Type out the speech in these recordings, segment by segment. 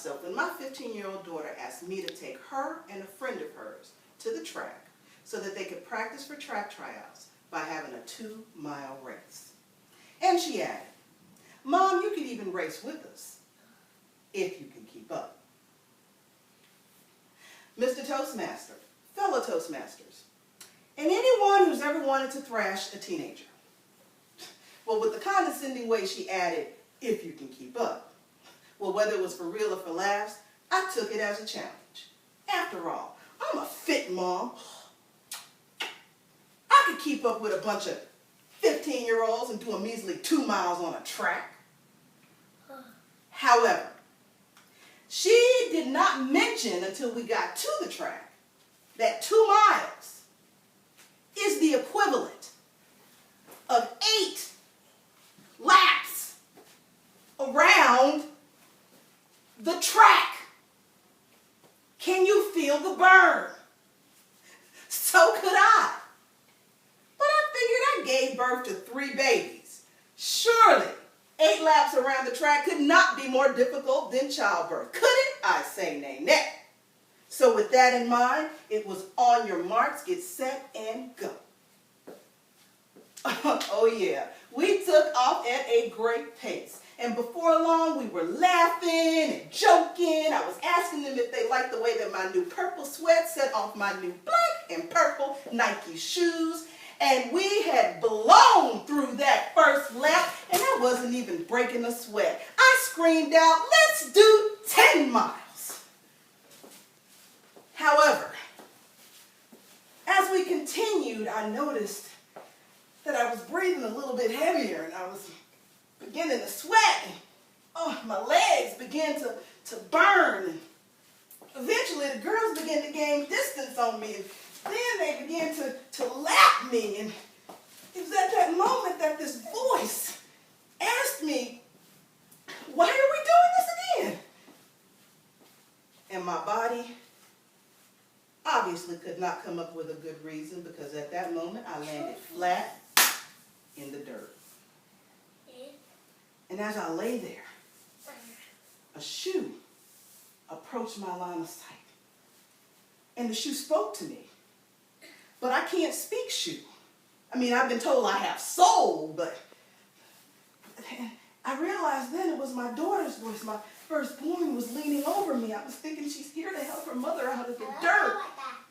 myself when my 15-year-old daughter asked me to take her and a friend of hers to the track so that they could practice for track tryouts by having a 2-mile race. And she added, "Mom, you could even race with us, if you can keep up." Mr. Toastmaster, fellow Toastmasters, and anyone who's ever wanted to thrash a teenager. Well, with the condescending way she added, "if you can keep up," well, whether it was for real or for laughs, I took it as a challenge. After all, I'm a fit mom. I could keep up with a bunch of 15-year-olds and do a measly 2 miles on a track. However, she did not mention until we got to the track that 2 miles is the equivalent of 8 laps around the track. Can you feel the burn? So could I. But I figured I gave birth to 3 babies. Surely 8 laps around the track could not be more difficult than childbirth. Could it? I say nay, nay. So with that in mind, it was on your marks, get set, and go. Oh yeah, we took off at a great pace. And before long, we were laughing and joking. I was asking them if they liked the way that my new purple sweat set off my new black and purple Nike shoes. And we had blown through that first lap, and I wasn't even breaking a sweat. I screamed out, "Let's do 10 miles. However, as we continued, I noticed that I was breathing a little bit heavier, and I was beginning to sweat. And, my legs began to burn. And eventually, the girls began to gain distance on me. And then they began to lap me. And it was at that moment that this voice asked me, "Why are we doing this again?" And my body obviously could not come up with a good reason, because at that moment I landed flat in the dirt. And as I lay there, a shoe approached my line of sight. And the shoe spoke to me. But I can't speak shoe. I mean, I've been told I have soul, but I realized then it was my daughter's voice. My firstborn was leaning over me. I was thinking she's here to help her mother out of the dirt.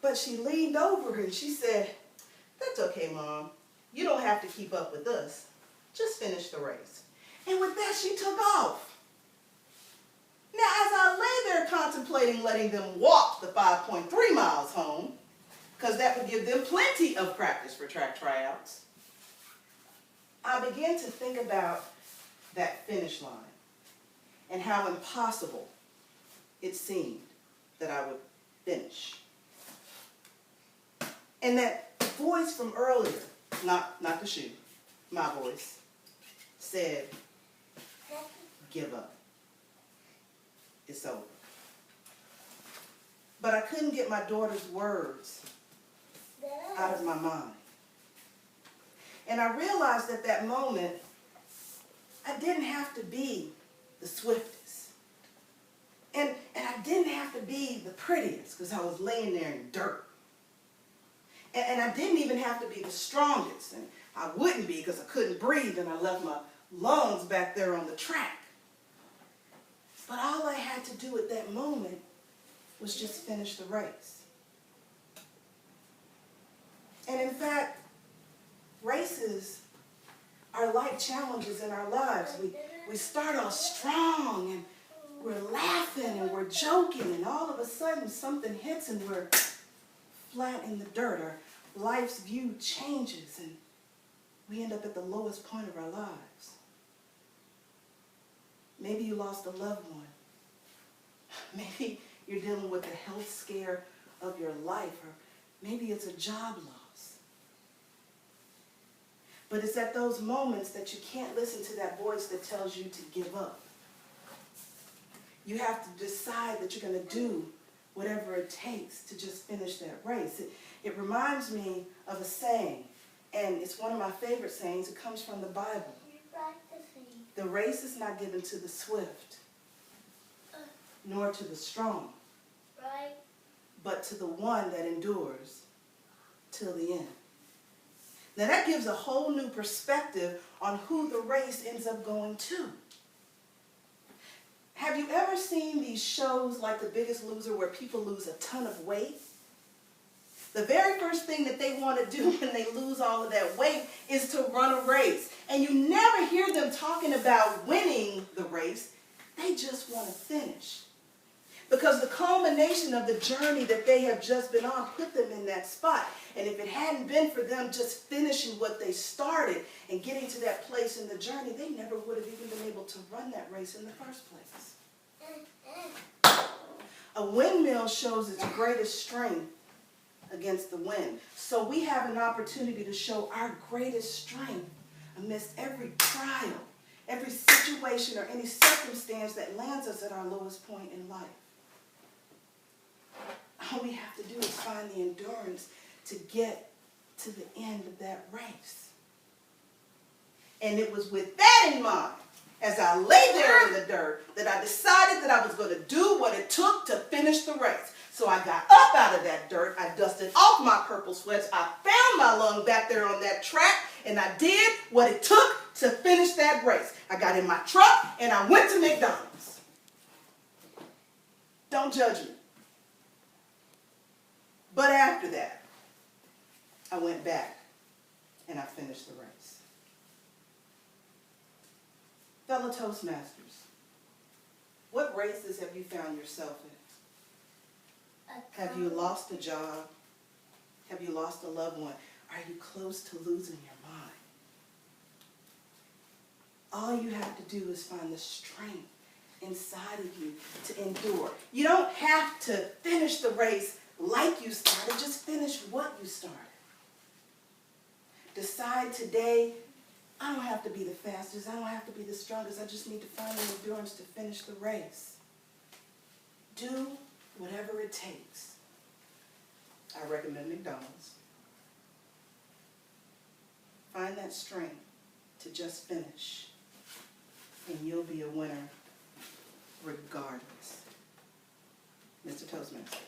But she leaned over and she said, "That's okay, Mom. You don't have to keep up with us. Just finish the race." And with that, she took off. Now, as I lay there contemplating letting them walk the 5.3 miles home, because that would give them plenty of practice for track tryouts, I began to think about that finish line and how impossible it seemed that I would finish. And that voice from earlier, not the shoe, my voice, said, "Give up. It's over." But I couldn't get my daughter's words out of my mind. And I realized at that moment, I didn't have to be the swiftest. And I didn't have to be the prettiest, because I was laying there in dirt. And I didn't even have to be the strongest. And I wouldn't be, because I couldn't breathe and I left my lungs back there on the track. But all I had to do at that moment was just finish the race. And in fact, races are like challenges in our lives. We start off strong and we're laughing and we're joking, and all of a sudden something hits and we're flat in the dirt. Our life's view changes and we end up at the lowest point of our lives. Maybe you lost a loved one. Maybe you're dealing with the health scare of your life, or maybe it's a job loss. But it's at those moments that you can't listen to that voice that tells you to give up. You have to decide that you're going to do whatever it takes to just finish that race. It reminds me of a saying, and it's one of my favorite sayings. It comes from the Bible. The race is not given to the swift, nor to the strong, Right. but to the one that endures till the end. Now that gives a whole new perspective on who the race ends up going to. Have you ever seen these shows like The Biggest Loser where people lose a ton of weight? The very first thing that they want to do when they lose all of that weight is to run a race. And you never hear them talking about winning the race. They just want to finish. Because the culmination of the journey that they have just been on put them in that spot. And if it hadn't been for them just finishing what they started and getting to that place in the journey, they never would have even been able to run that race in the first place. A windmill shows its greatest strength against the wind. So we have an opportunity to show our greatest strength amidst every trial, every situation, or any circumstance that lands us at our lowest point in life. All we have to do is find the endurance to get to the end of that race. And it was with that in mind, as I lay there in the dirt, that I decided that I was going to do what it took to finish the race. So I got up out of that dirt, I dusted off my purple sweats, I found my lung back there on that track, and I did what it took to finish that race. I got in my truck and I went to McDonald's. Don't judge me. But after that, I went back and I finished the race. Fellow Toastmasters, what races have you found yourself in? Have you lost a job? Have you lost a loved one? Are you close to losing your mind? All you have to do is find the strength inside of you to endure. You don't have to finish the race like you started, just finish what you started. Decide today, I don't have to be the fastest, I don't have to be the strongest, I just need to find the endurance to finish the race. Do whatever it takes. I recommend McDonald's. Find that strength to just finish, and you'll be a winner regardless. Mr. Toastmaster.